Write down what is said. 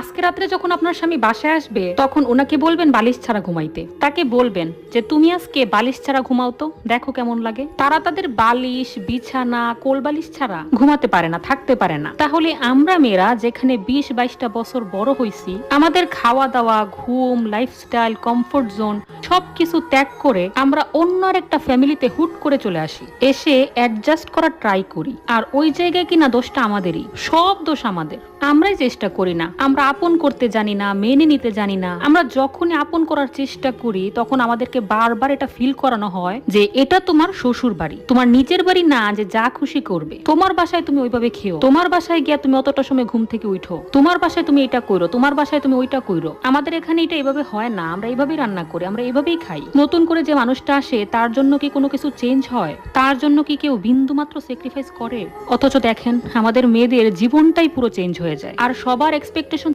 আজকে রাত্রে যখন আপনার স্বামী বাসায় আসবে তখন ওনাকে বলবেন বালিশ ছাড়া ঘুমাইতে। তাকে বলবেন যে তুমি আজকে বালিশ ছাড়া ঘুমাও তো, দেখো কেমন লাগে। তারা তাদের বালিশ, বিছানা, কোল বালিশ ছাড়া ঘুমাতে পারে না, থাকতে পারে না। তাহলে আমরা মেয়েরা যেখানে 20-22টা বছর বড় হইছি, আমাদের খাওয়া দাওয়া, ঘুম, লাইফস্টাইল, কমফোর্ট জোন সবকিছু ত্যাগ করে আমরা অন্য একটা ফ্যামিলিতে হুট করে চলে আসি, এসে অ্যাডজাস্ট করার ট্রাই করি। আর ওই জায়গায় কিনা দোষটা আমাদেরই, সব দোষ আমাদের। আমরাই চেষ্টা করি না, আমরা আপন করতে জানি না, মেনে নিতে জানি না। আমরা যখনই আপন করার চেষ্টা করি তখন আমাদেরকে বারবার এটা ফিল করানো হয় যে এটা তোমার শ্বশুর বাড়ি, তোমার নিজের বাড়ি না যে যা খুশি করবে। তোমার বাসায় তুমি ওইভাবে খেও, তোমার বাসায় গিয়া তুমি অতটা সময় ঘুম থেকে উঠো, তোমার বাসায় তুমি এটা কইরো, তোমার বাসায় তুমি ওইটা কইরো। আমাদের এখানে এটা এভাবে হয় না, আমরা এইভাবেই রান্না করি, আমরা এইভাবেই খাই। নতুন করে যে মানুষটা আসে তার জন্য কি কোনো কিছু চেঞ্জ হয়? তার জন্য কি কেউ বিন্দু মাত্র স্যাক্রিফাইস করে? অথচ দেখেন আমাদের মেয়েদের জীবনটাই পুরো চেঞ্জ হয়ে যায়। আর সবার এক্সপেকটেশন